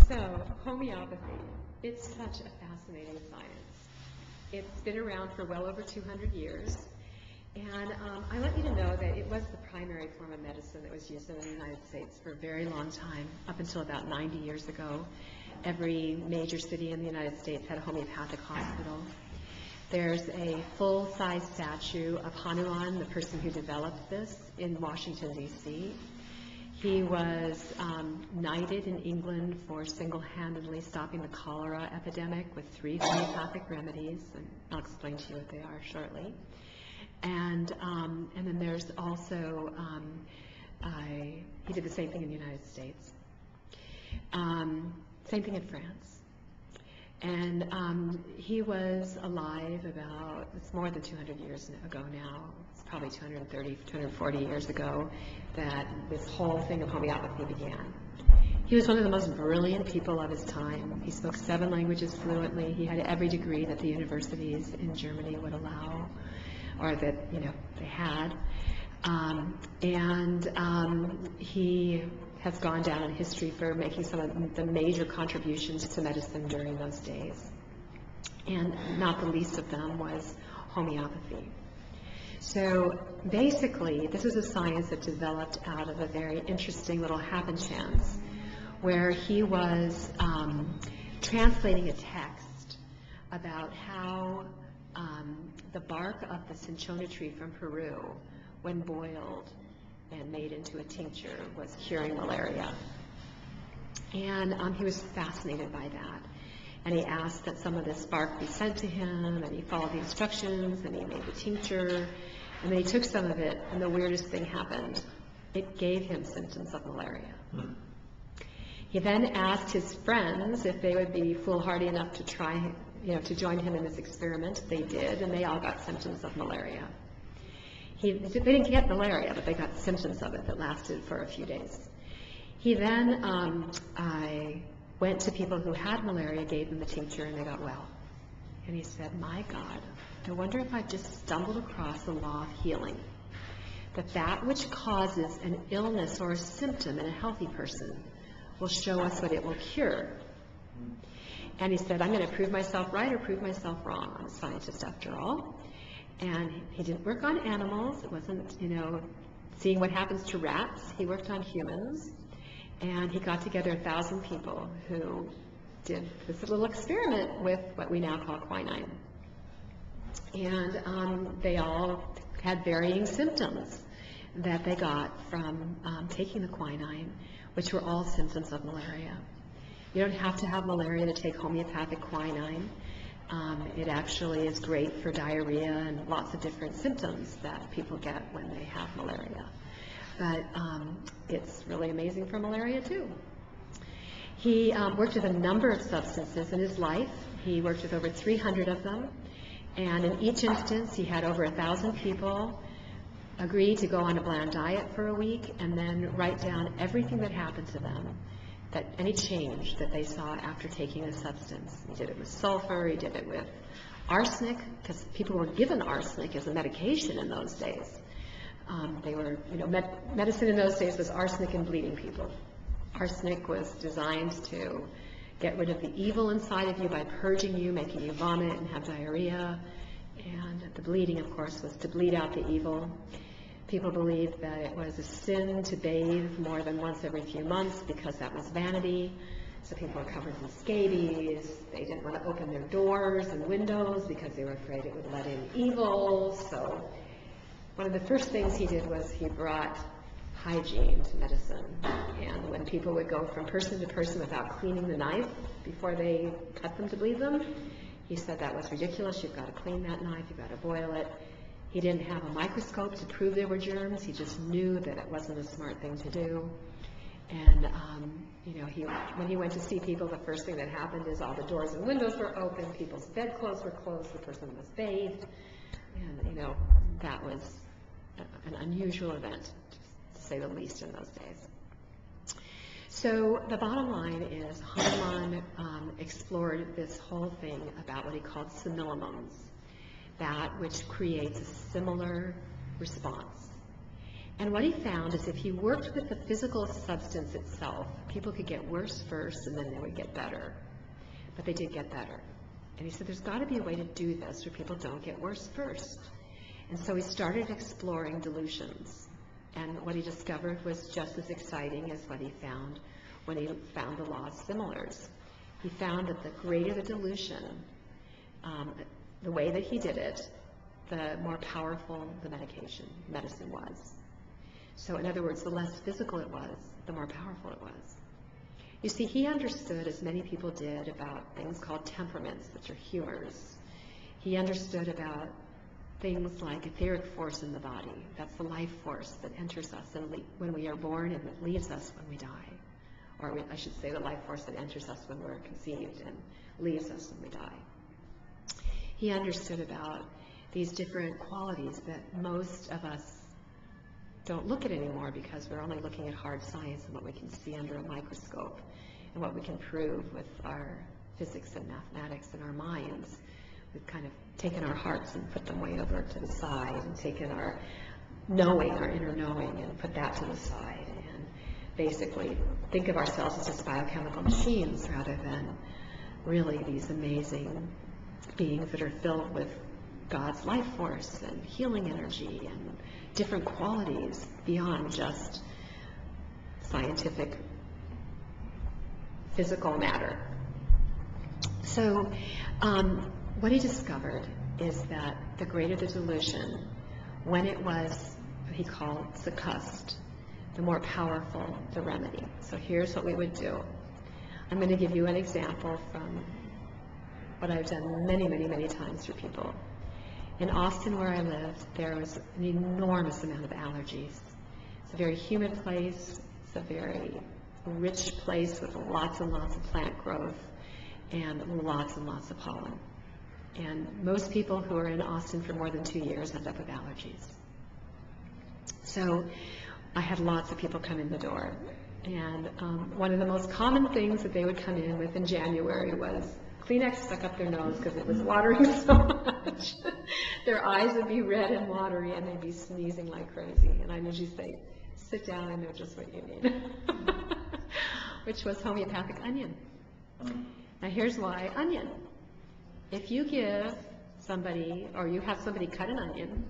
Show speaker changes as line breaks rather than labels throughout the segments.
So, homeopathy, it's such a fascinating science. It's been around for well over 200 years, and I want you to know that it was the primary form of medicine that was used in the United States for a very long time, up until about 90 years ago. Every major city in the United States had a homeopathic hospital. There's a full-size statue of Hanuman, the person who developed this, in Washington, D.C. He was knighted in England for single-handedly stopping the cholera epidemic with 3 homeopathic remedies, and I'll explain to you what they are shortly. And then there's also, he did the same thing in the United States. Same thing in France. And he was alive about, it's more than 200 years ago now. It's probably 230, 240 years ago that this whole thing of homeopathy began. He was one of the most brilliant people of his time. He spoke 7 languages fluently. He had every degree that the universities in Germany would allow, or that, you know, they had. He has gone down in history for making some of the major contributions to medicine during those days. And not the least of them was homeopathy. So basically, this is a science that developed out of a very interesting little happen chance, where he was translating a text about how the bark of the cinchona tree from Peru, when boiled and made into a tincture, was curing malaria. And he was fascinated by that. And he asked that some of this bark be sent to him, and he followed the instructions, and he made the tincture. And then he took some of it, and the weirdest thing happened. It gave him symptoms of malaria. He then asked his friends if they would be foolhardy enough to try, to join him in this experiment. They did, and they all got symptoms of malaria. They didn't get malaria, but they got symptoms of it that lasted for a few days. He then went to people who had malaria, gave them the tincture, and they got well. And he said, my God, I wonder if I've just stumbled across the law of healing, that which causes an illness or a symptom in a healthy person will show us what it will cure. And he said, I'm going to prove myself right or prove myself wrong. I'm a scientist after all. And he didn't work on animals. It wasn't, seeing what happens to rats. He worked on humans. And he got together 1,000 people who did this little experiment with what we now call quinine. And they all had varying symptoms that they got from taking the quinine, which were all symptoms of malaria. You don't have to have malaria to take homeopathic quinine. It actually is great for diarrhea and lots of different symptoms that people get when they have malaria. But it's really amazing for malaria too. He worked with a number of substances in his life. He worked with over 300 of them. And in each instance, he had over 1,000 people agree to go on a bland diet for a week and then write down everything that happened to them, that any change that they saw after taking a substance. He did it with sulfur, he did it with arsenic, because people were given arsenic as a medication in those days. Medicine in those days was arsenic and bleeding people. Arsenic was designed to get rid of the evil inside of you by purging you, making you vomit and have diarrhea. And the bleeding, of course, was to bleed out the evil. People believed that it was a sin to bathe more than once every few months because that was vanity. So people were covered in scabies. They didn't want to open their doors and windows because they were afraid it would let in evil. So one of the first things he did was he brought hygiene to medicine. And when people would go from person to person without cleaning the knife before they cut them to bleed them, he said that was ridiculous. You've got to clean that knife. You've got to boil it. He didn't have a microscope to prove there were germs. He just knew that it wasn't a smart thing to do. And when he went to see people, the first thing that happened is all the doors and windows were open, people's bedclothes were closed, the person was bathed, and that was an unusual event, to say the least, in those days. So the bottom line is Hanuman explored this whole thing about what he called simillimums, that which creates a similar response. And what he found is if he worked with the physical substance itself, people could get worse first and then they would get better. But they did get better. And he said there's got to be a way to do this where people don't get worse first. And so he started exploring delusions. And what he discovered was just as exciting as what he found when he found the law of similars. He found that the greater the delusion, the way that he did it, the more powerful the medicine was. So in other words, the less physical it was, the more powerful it was. You see, he understood, as many people did, about things called temperaments, which are humors. He understood about things like etheric force in the body. That's the life force that enters us when we are born and that leaves us when we die. Or I should say the life force that enters us when we're conceived and leaves us when we die. He understood about these different qualities that most of us don't look at anymore because we're only looking at hard science and what we can see under a microscope and what we can prove with our physics and mathematics and our minds. We've kind of taken our hearts and put them way over to the side and taken our knowing, our inner knowing, and put that to the side and basically think of ourselves as just biochemical machines rather than really these amazing beings that are filled with God's life force and healing energy and different qualities beyond just scientific physical matter. So what he discovered is that the greater the delusion, when it was what he called succussed, the more powerful the remedy. So here's what we would do. I'm going to give you an example from what I've done many, many, many times for people. In Austin, where I lived, there was an enormous amount of allergies. It's a very humid place. It's a very rich place with lots and lots of plant growth and lots of pollen. And most people who are in Austin for more than 2 years end up with allergies. So I had lots of people come in the door. And one of the most common things that they would come in with in January was Kleenex stuck up their nose because it was watering so much. Their eyes would be red and watery and they'd be sneezing like crazy. And I usually say, sit down, I know just what you need. Which was homeopathic onion. Now here's why onion. If you give somebody, or you have somebody cut an onion,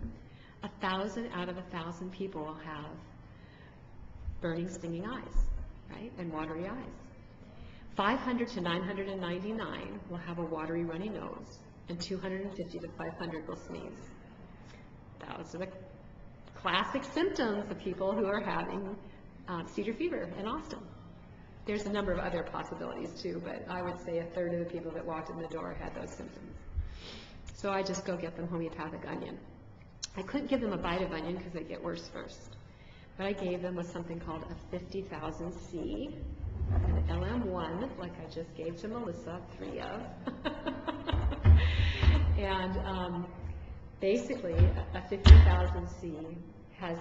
1,000 out of 1,000 people will have burning, stinging eyes, right? And watery eyes. 500 to 999 will have a watery, runny nose, and 250 to 500 will sneeze. Those are the classic symptoms of people who are having cedar fever in Austin. There's a number of other possibilities too, but I would say 1/3 of the people that walked in the door had those symptoms. So I just go get them homeopathic onion. I couldn't give them a bite of onion because they'd get worse first. What I gave them was something called a 50,000C, an LM1, like I just gave to Melissa 3 of. And basically, a 50,000C has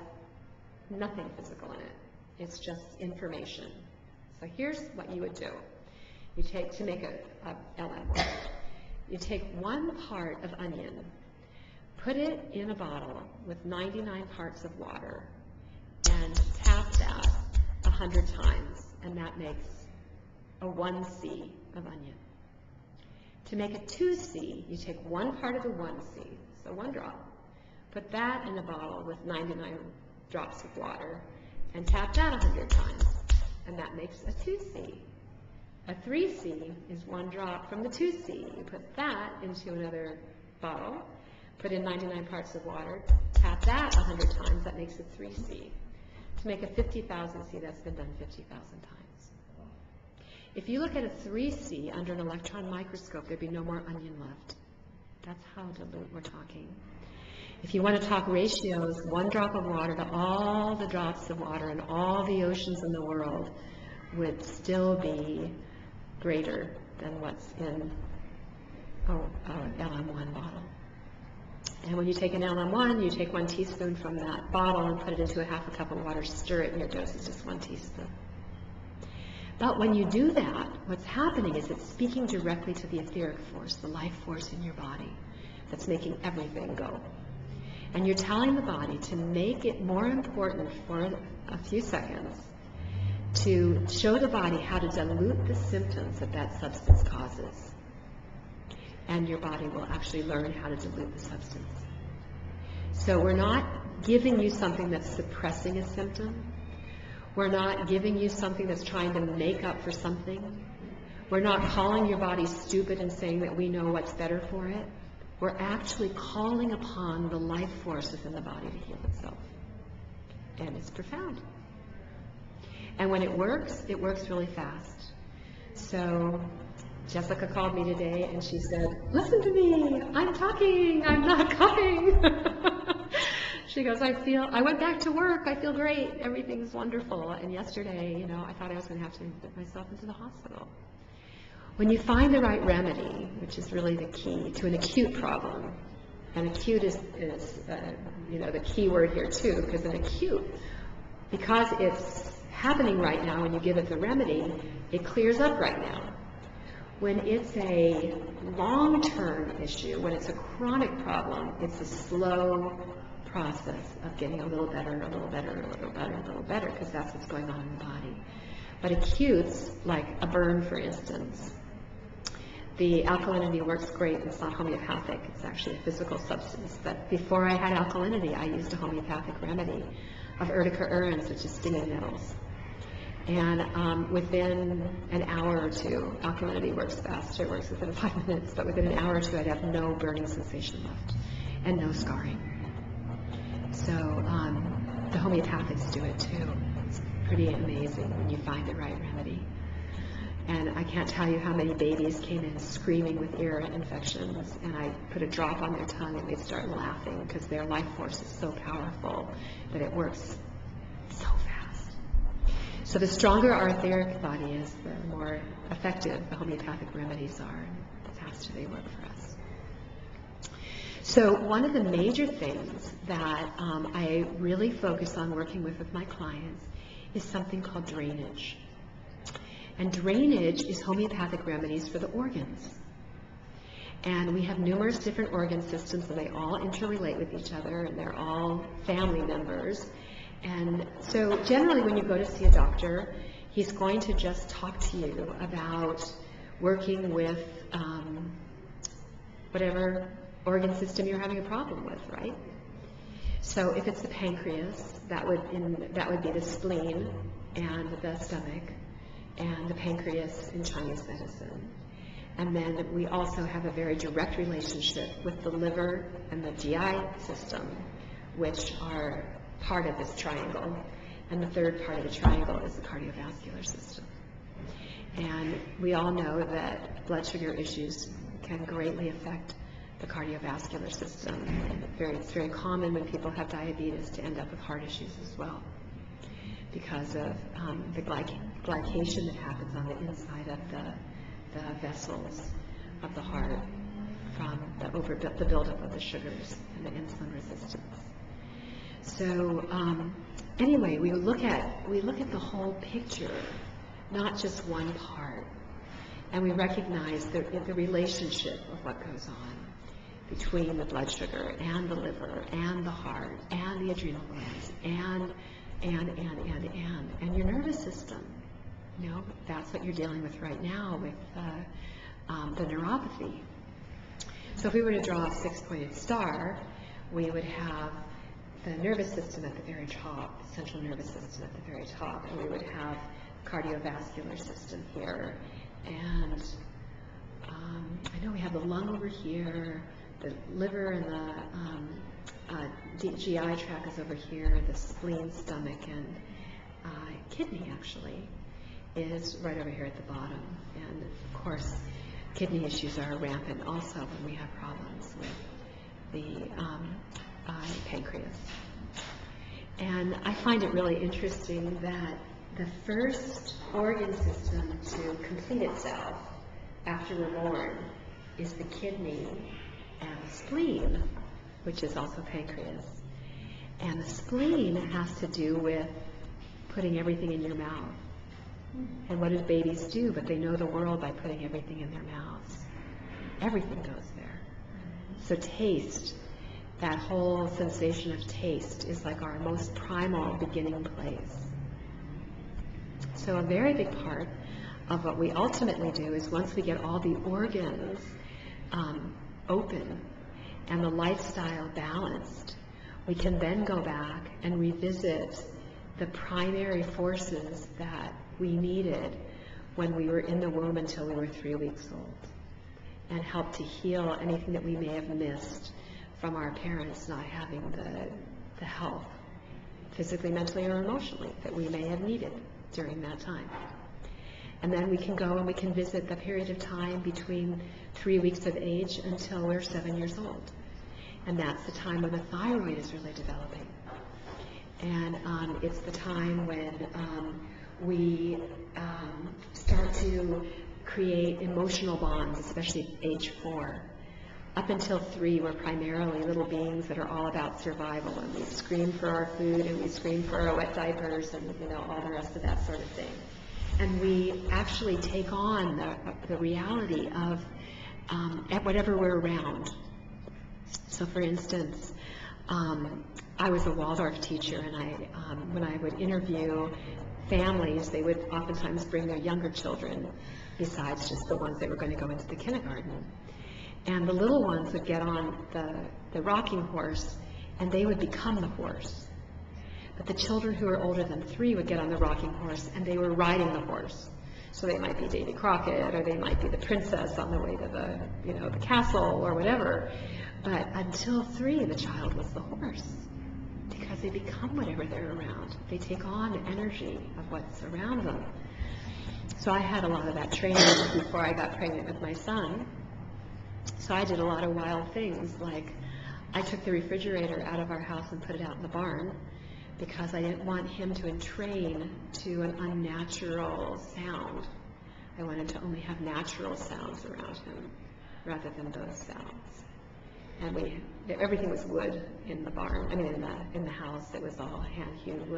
nothing physical in it. It's just information. So here's what you would do. You take, to make a LM, you take 1 part of onion, put it in a bottle with 99 parts of water, and tap that 100 times, and that makes a 1C of onion. To make a 2C, you take 1 part of the 1C, so 1 drop, put that in a bottle with 99 drops of water, and tap that 100 times, and that makes a 2C. A 3C is 1 drop from the 2C. You put that into another bottle, put in 99 parts of water, tap that 100 times, that makes a 3C. To make a 50,000C, that's been done 50,000 times. If you look at a 3C under an electron microscope, there'd be no more onion left. That's how dilute we're talking. If you want to talk ratios, 1 drop of water to all the drops of water in all the oceans in the world would still be greater than what's in an LM1 bottle. And when you take an LM1, you take 1 teaspoon from that bottle and put it into a 1/2 cup of water, stir it, and your dose is just 1 teaspoon. But when you do that, what's happening is it's speaking directly to the etheric force, the life force in your body that's making everything go. And you're telling the body to make it more important for a few seconds to show the body how to dilute the symptoms that that substance causes. And your body will actually learn how to dilute the substance. So we're not giving you something that's suppressing a symptom. We're not giving you something that's trying to make up for something. We're not calling your body stupid and saying that we know what's better for it. We're actually calling upon the life force within the body to heal itself. And it's profound. And when it works really fast. So Jessica called me today and she said, listen to me, I'm talking, I'm not coughing. She goes, I went back to work, I feel great, everything's wonderful. And yesterday, I thought I was going to have to admit myself into the hospital. When you find the right remedy, which is really the key to an acute problem, and acute is the key word here too, because an acute, because it's happening right now when you give it the remedy, it clears up right now. When it's a long-term issue, when it's a chronic problem, it's a slow process of getting a little better, a little better, a little better, a little better, because that's what's going on in the body. But acutes, like a burn, for instance, the alkalinity works great. It's not homeopathic. It's actually a physical substance. But before I had alkalinity, I used a homeopathic remedy of urtica urens, which is stinging nettles. And within an hour or two, alkalinity works faster. It works within 5 minutes, but within an hour or two, I'd have no burning sensation left and no scarring. So the homeopathics do it too. It's pretty amazing when you find the right remedy. And I can't tell you how many babies came in screaming with ear infections, and I put a drop on their tongue and they'd start laughing because their life force is so powerful that it works so fast. So the stronger our etheric body is, the more effective the homeopathic remedies are, and the faster they work for us. So one of the major things that I really focus on working with my clients is something called drainage. And drainage is homeopathic remedies for the organs. And we have numerous different organ systems, and they all interrelate with each other, and they're all family members. And so generally when you go to see a doctor, he's going to just talk to you about working with whatever organ system you're having a problem with, right? So if it's the pancreas, that would be the spleen and the stomach, and the pancreas in Chinese medicine. And then we also have a very direct relationship with the liver and the GI system, which are part of this triangle. And the third part of the triangle is the cardiovascular system. And we all know that blood sugar issues can greatly affect the cardiovascular system. It's very common when people have diabetes to end up with heart issues as well, because of the glycation that happens on the inside of the vessels of the heart from the buildup of the sugars and the insulin resistance. So anyway, we look at the whole picture, not just one part, and we recognize the relationship of what goes on between the blood sugar and the liver and the heart and the adrenal glands and your nervous system. That's what you're dealing with right now with the neuropathy. So if we were to draw a 6-pointed star, we would have the nervous system at the very top, the central nervous system at the very top, and we would have cardiovascular system here. And I know we have the lung over here, the liver and the GI tract is over here, the spleen, stomach, and kidney actually is right over here at the bottom. And of course, kidney issues are rampant also when we have problems with the pancreas. And I find it really interesting that the first organ system to complete itself after we're born is the kidney and the spleen, which is also pancreas. And the spleen has to do with putting everything in your mouth. And what do babies do? But they know the world by putting everything in their mouths. Everything goes there. So taste that whole sensation of taste is like our most primal beginning place. So a very big part of what we ultimately do is once we get all the organs open and the lifestyle balanced, we can then go back and revisit the primary forces that we needed when we were in the womb until we were 3 weeks old, and help to heal anything that we may have missed from our parents not having the health, physically, mentally, or emotionally, that we may have needed during that time. And then we can go and we can visit the period of time between 3 weeks of age until we're 7 years old. And that's the time when the thyroid is really developing. And it's the time when we start to create emotional bonds, especially at age 4. Up until 3, we're primarily little beings that are all about survival, and we scream for our food, and we scream for our wet diapers, and all the rest of that sort of thing. And we actually take on the reality of whatever we're around. So, for instance, I was a Waldorf teacher, and when I would interview families, they would oftentimes bring their younger children, besides just the ones that were going to go into the kindergarten. And the little ones would get on the rocking horse, and they would become the horse. But the children who were older than 3 would get on the rocking horse, and they were riding the horse. So they might be Davy Crockett, or they might be the princess on the way to the castle, or whatever. But until 3, the child was the horse, because they become whatever they're around. They take on the energy of what's around them. So I had a lot of that training before I got pregnant with my son. So I did a lot of wild things, like I took the refrigerator out of our house and put it out in the barn, because I didn't want him to entrain to an unnatural sound. I wanted to only have natural sounds around him rather than those sounds. And everything was wood in the barn. I mean, in the house, it was all hand-hewn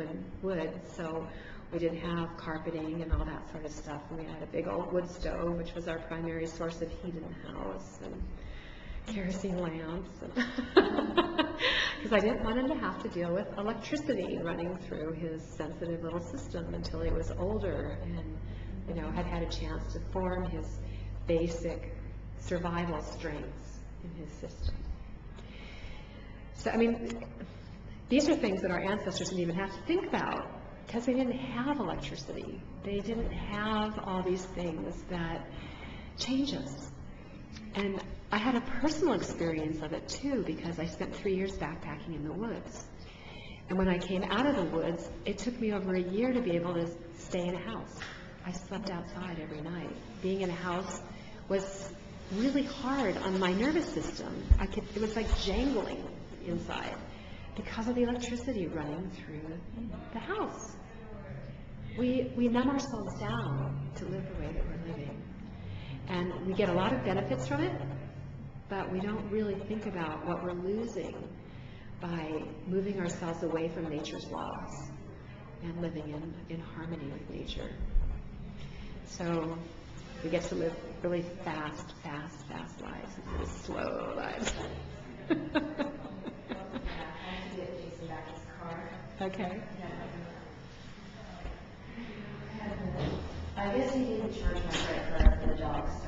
wood. So we didn't have carpeting and all that sort of stuff. And we had a big old wood stove, which was our primary source of heat in the house, and kerosene lamps, because I didn't want him to have to deal with electricity running through his sensitive little system until he was older and had a chance to form his basic survival strengths in his system. So, I mean, these are things that our ancestors didn't even have to think about, because they didn't have electricity. They didn't have all these things that change us. And I had a personal experience of it too, because I spent 3 years backpacking in the woods. And when I came out of the woods, it took me over a year to be able to stay in a house. I slept outside every night. Being in a house was really hard on my nervous system. It was like jangling inside because of the electricity running through the house. We numb ourselves down to live the way that we're living. And we get a lot of benefits from it, but we don't really think about what we're losing by moving ourselves away from nature's laws and living in harmony with nature. So we get to live really fast lives instead of slow lives. Okay.
I guess he didn't charge my credit card for the dogs.